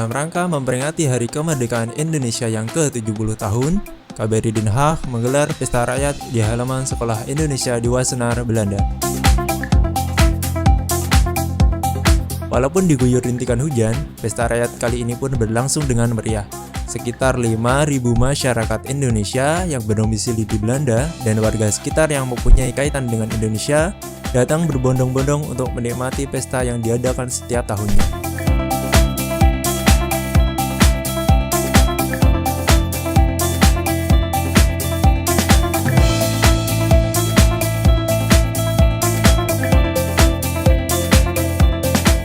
dalam rangka memperingati Hari Kemerdekaan Indonesia yang ke-70 tahun, KBRI Den Haag menggelar pesta rakyat di halaman Sekolah Indonesia di Wassenaar, Belanda. Walaupun diguyur rintikan hujan, pesta rakyat kali ini pun berlangsung dengan meriah. Sekitar 5.000 masyarakat Indonesia yang berdomisili di Belanda dan warga sekitar yang mempunyai kaitan dengan Indonesia datang berbondong-bondong untuk menikmati pesta yang diadakan setiap tahunnya.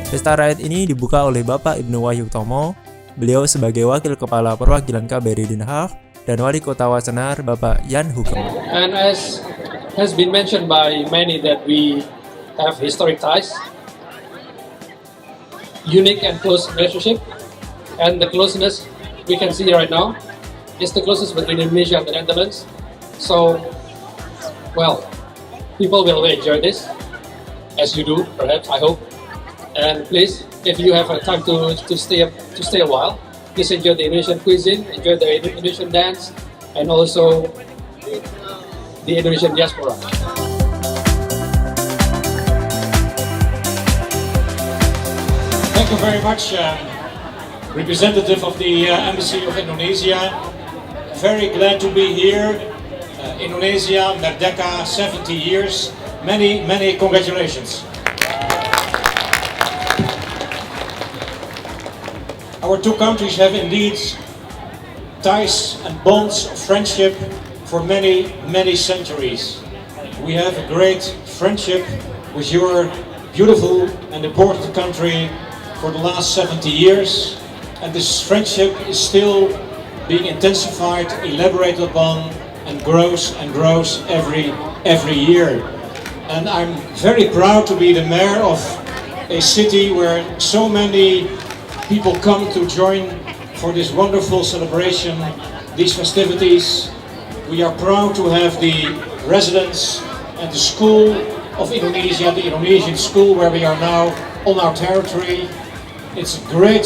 Pesta rakyat ini dibuka oleh Bapak Ibnu Wahyutomo. Beliau sebagai Wakil Kepala Perwakilan KBRI Den Haag dan Wali Kota Wassenaar, Bapak Jan Hoekema. And as has been mentioned by many that we have historic ties, unique and close relationship, and the closeness we can see right now is the closest between Indonesia and the Netherlands. So, well, people will enjoy this, as you do, perhaps, I hope. And please, if you have a time to stay a while, please enjoy the Indonesian cuisine, enjoy the Indonesian dance, and also the Indonesian diaspora. Thank you very much, representative of the Embassy of Indonesia. Very glad to be here. Indonesia, Merdeka, 70 years. Many congratulations. Our two countries have indeed ties and bonds of friendship for many centuries. We have a great friendship with your beautiful and important country for the last 70 years, and this friendship is still being intensified, elaborated upon, and grows every year. And I'm very proud to be the mayor of a city where so many people come to join for this wonderful celebration, these festivities. We are proud to have the residents and the school of Indonesia, the Indonesian school where we are now on our territory. It's a great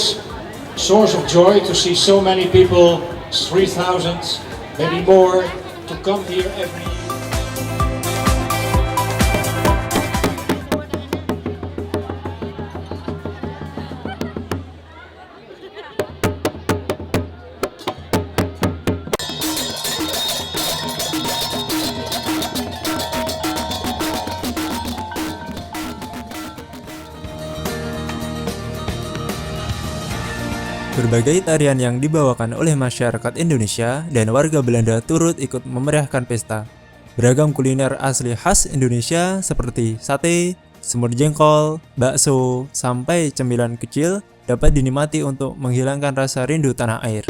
source of joy to see so many people, 3,000, maybe more, to come here every year. Berbagai tarian yang dibawakan oleh masyarakat Indonesia dan warga Belanda turut ikut memeriahkan pesta. Beragam kuliner asli khas Indonesia seperti sate, semur jengkol, bakso, sampai cemilan kecil dapat dinikmati untuk menghilangkan rasa rindu tanah air.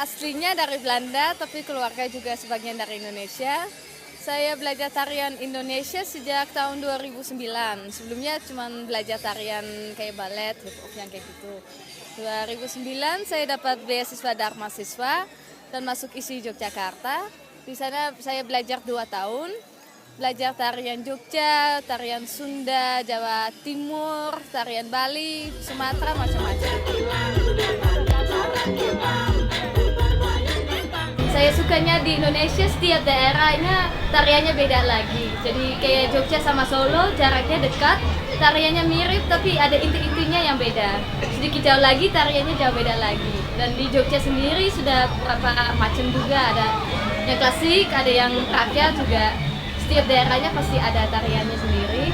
Aslinya dari Belanda, tapi keluarga juga sebagian dari Indonesia. Saya belajar tarian Indonesia sejak tahun 2009. Sebelumnya cuma belajar tarian kayak balet, hip-hop yang kayak gitu. 2009 saya dapat beasiswa Dharma Siswa dan masuk ISI Yogyakarta. Di sana saya belajar 2 tahun. Belajar tarian Jogja, tarian Sunda, Jawa Timur, tarian Bali, Sumatera, macam-macam. Saya sukanya di Indonesia setiap daerahnya tariannya beda lagi. Jadi kayak Jogja sama Solo jaraknya dekat, tariannya mirip tapi ada inti-intinya yang beda. Sedikit jauh lagi tariannya jauh beda lagi. Dan di Jogja sendiri sudah beberapa macam juga, ada yang klasik, ada yang rakyat juga. Setiap daerahnya pasti ada tariannya sendiri.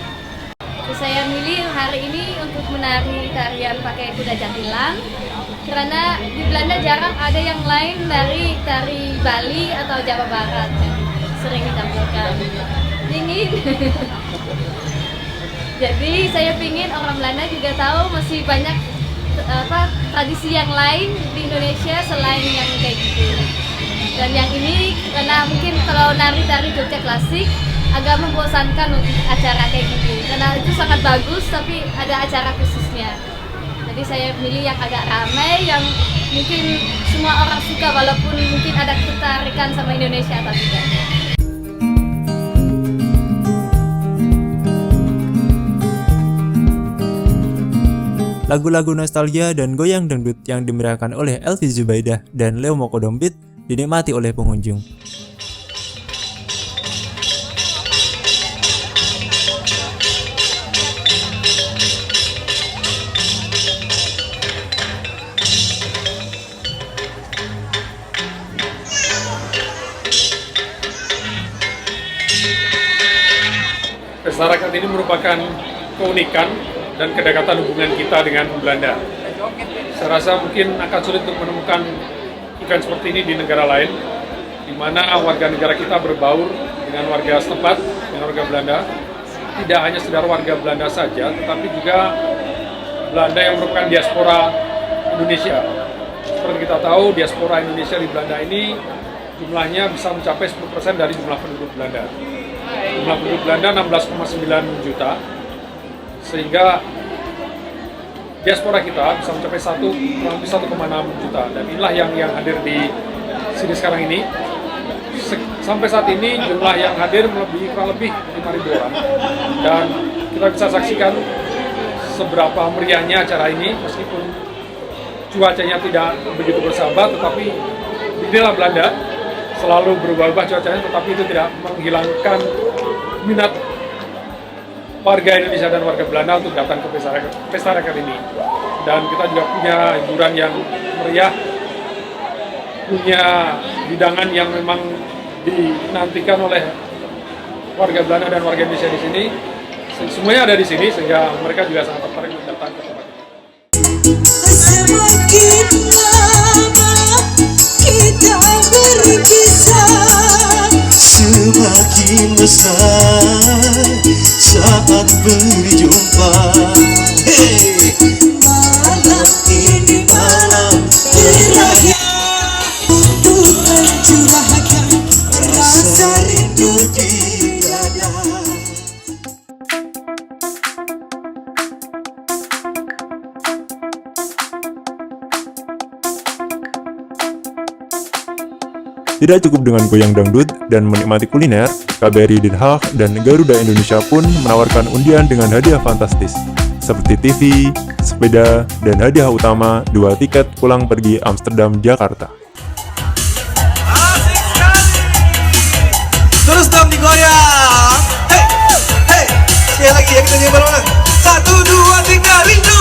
Terus saya milih hari ini untuk menari tarian pakai kuda jatilan. Karena di Belanda jarang ada yang lain dari tari Bali atau Jawa Barat yang sering ditampilkan. Dingin. Jadi saya pingin orang Belanda juga tahu masih banyak tradisi yang lain di Indonesia selain yang kayak gitu. Dan yang ini karena mungkin kalau nari tari Jogja klasik agak membosankan untuk acara kayak gini karena itu sangat bagus tapi ada acara khususnya. Jadi saya milih yang agak ramai, yang mungkin semua orang suka walaupun mungkin ada ketarikan sama Indonesia atau tidak. Lagu-lagu nostalgia dan goyang dangdut yang dimeriahkan oleh Elvi Zubaidah dan Leo Moko Dompit dinikmati oleh pengunjung. Pesta Rakyat ini merupakan keunikan dan kedekatan hubungan kita dengan Belanda. Saya rasa mungkin akan sulit untuk menemukan event seperti ini di negara lain, di mana warga negara kita berbaur dengan warga setempat, dengan warga Belanda. Tidak hanya sekedar warga Belanda saja, tetapi juga Belanda yang merupakan diaspora Indonesia. Seperti kita tahu, diaspora Indonesia di Belanda ini jumlahnya bisa mencapai 10% dari jumlah penduduk Belanda. Jumlah penduduk Belanda 16,9 juta, sehingga diaspora kita bisa mencapai kurang lebih 1,6 juta. Dan inilah yang hadir di sini sekarang ini. Sampai saat ini jumlah yang hadir kurang lebih 5.000 orang. Dan kita bisa saksikan seberapa meriahnya acara ini, meskipun cuacanya tidak begitu bersahabat, tetapi inilah Belanda, selalu berubah-ubah cuacanya, tetapi itu tidak menghilangkan minat warga Indonesia dan warga Belanda untuk datang ke Pesta Rakyat ini. Dan kita juga punya hiburan yang meriah, punya hidangan yang memang dinantikan oleh warga Belanda dan warga Indonesia di sini. Semuanya ada di sini, sehingga mereka juga sangat tertarik untuk datang ke tempat ini. Semakin lama kita berpisah, semakin besar saat berjumpa. Hey, malam ini malam terakhir untuk mencurahkan rasa rindu di dada. Tidak cukup dengan goyang dangdut dan menikmati kuliner, KBRI Den Haag dan Garuda Indonesia pun menawarkan undian dengan hadiah fantastis, seperti TV, sepeda, dan hadiah utama 2 tiket pulang pergi Amsterdam Jakarta. Asik sekali. Terus dong digoyang. Hey, hey. Sekali lagi ya, kita nyoba bareng. 1, 2, 3, rindu.